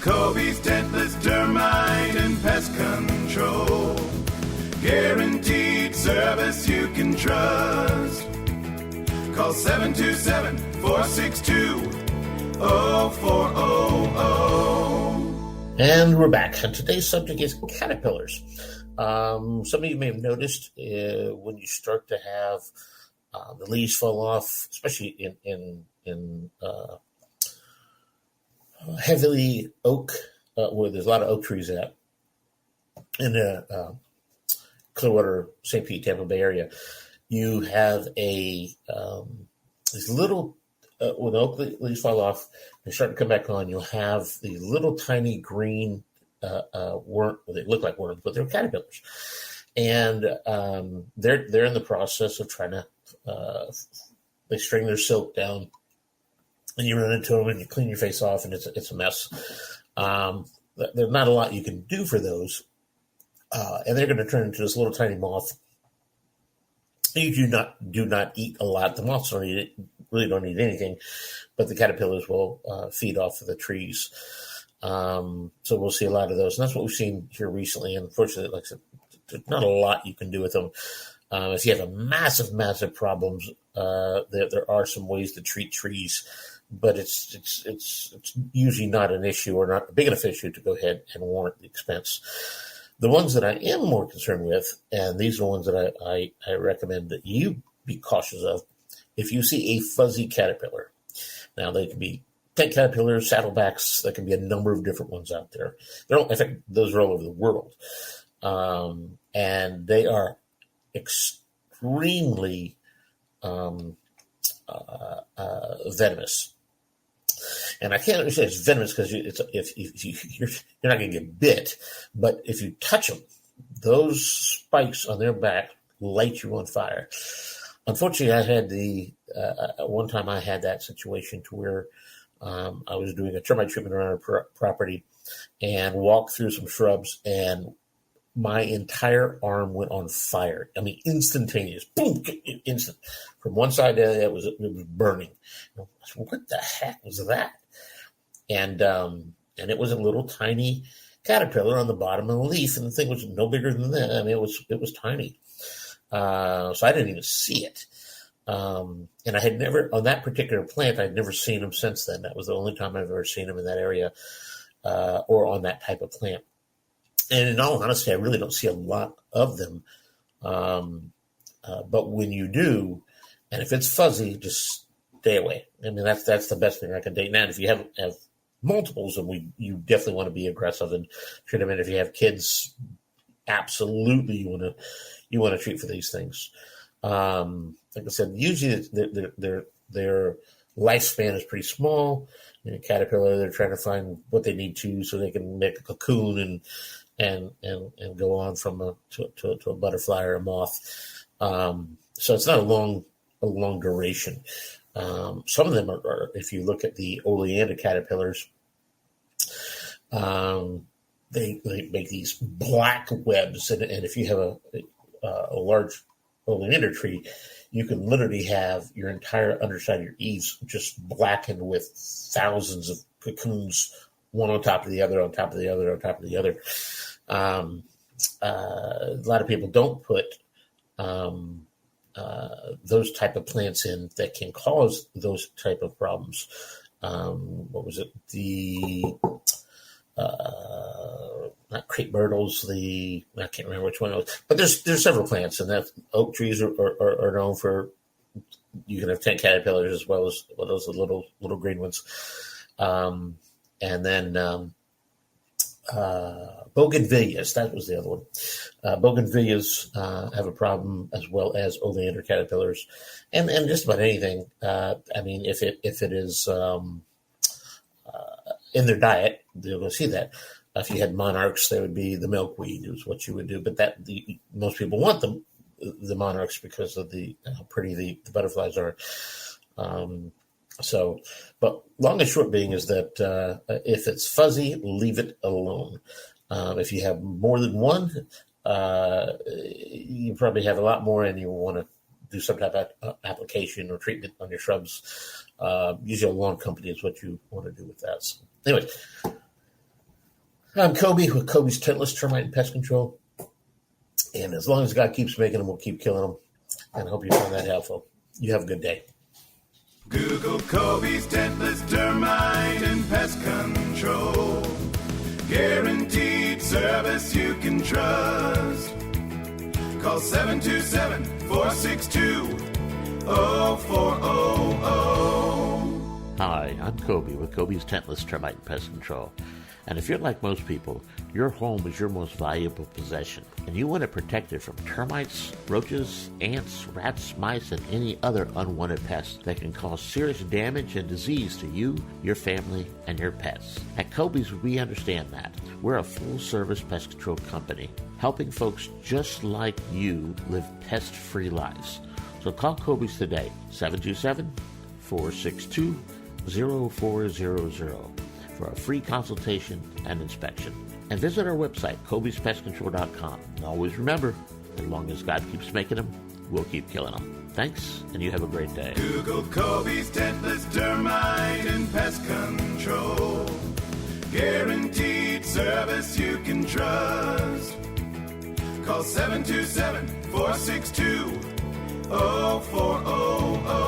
Coby's Tentless termite and pest control. Guaranteed service you can trust. Call 727-462-0400. And we're back. And today's subject is caterpillars. Some of you may have noticed when you start to have the leaves fall off, especially in heavily oak, where there's a lot of oak trees in the Clearwater, St. Pete, Tampa Bay area. You have these little, when the oak leaves fall off, they start to come back on, you'll have these little tiny green worm. They look like worms, but they're caterpillars. And they're in the process of trying to, they string their silk down, and you run into them and you clean your face off, and it's a mess. There's not a lot you can do for those. And they're going to turn into this little tiny moth. You do not eat a lot. The moths really don't eat anything, but the caterpillars will feed off of the trees. So we'll see a lot of those. And that's what we've seen here recently. And unfortunately, like I said, there's not a lot you can do with them. If you have a massive problems, there are some ways to treat trees, but it's usually not an issue or not a big enough issue to go ahead and warrant the expense. The ones that I am more concerned with, and these are the ones that I recommend that you be cautious of, if you see a fuzzy caterpillar. Now, they can be tent caterpillars, saddlebacks. There can be a number of different ones out there. In fact, those are all over the world. And they are extremely venomous. And I can't understand it's venomous because you're not going to get bit, but if you touch them, those spikes on their back light you on fire. Unfortunately, I had one time I had that situation to where I was doing a termite treatment around our property and walked through some shrubs, and my entire arm went on fire. I mean, instantaneous, boom, instant. From one side to the other, it was burning. I said, what the heck was that? And it was a little tiny caterpillar on the bottom of the leaf, and the thing was no bigger than that. I mean, it was tiny. So I didn't even see it. And I had never, on that particular plant, I'd never seen them since then. That was the only time I've ever seen them in that area, or on that type of plant. And in all honesty, I really don't see a lot of them. But when you do, and if it's fuzzy, just stay away. I mean, that's the best thing I can do. Now, if you have multiples, and you definitely want to be aggressive and treat them. And if you have kids, absolutely you want to treat for these things. Like I said, usually their lifespan is pretty small. In a caterpillar, they're trying to find what they need to so they can make a cocoon and go on from to a butterfly or a moth. So it's not a long duration. Some of them are, if you look at the oleander caterpillars, they make these black webs, and if you have a large oleander tree, you can literally have your entire underside of your eaves just blackened with thousands of cocoons, one on top of the other, on top of the other, on top of the other. A lot of people don't put those type of plants in that can cause those type of problems. What was it? Not crepe myrtles. I can't remember which one it was, but there's several plants, and that oak trees are known for. You can have tent caterpillars as well as those little green ones, and then bougainvilleas. That was the other one. Bougainvilleas have a problem as well as oleander caterpillars, and just about anything. I mean, if it is in their diet, you're going to see that. If you had monarchs, there would be the milkweed is what you would do. But most people want them, the monarchs, because of how pretty the butterflies are. But long and short being is that if it's fuzzy, leave it alone. If you have more than one, you probably have a lot more, and you want to do some type of application or treatment on your shrubs. Usually a lawn company is what you want to do with that. So, anyway, I'm Coby with Coby's Tentless Termite and Pest Control. And as long as God keeps making them, we'll keep killing them. And I hope you found that helpful. You have a good day. Google Coby's Tentless Termite and Pest Control. Guaranteed service you can trust. Call 727-462-0400. Hi, I'm Coby with Coby's Tentless Termite and Pest Control. And if you're like most people, your home is your most valuable possession, and you want to protect it from termites, roaches, ants, rats, mice, and any other unwanted pests that can cause serious damage and disease to you, your family, and your pets. At Coby's, we understand that. We're a full-service pest control company, helping folks just like you live pest-free lives. So call Coby's today, 727-462-0400. for a free consultation and inspection. And visit our website, Coby'sPestControl.com. And always remember, as long as God keeps making them, we'll keep killing them. Thanks, and you have a great day. Google Coby's Tentless Termite and Pest Control. Guaranteed service you can trust. Call 727-462-0400.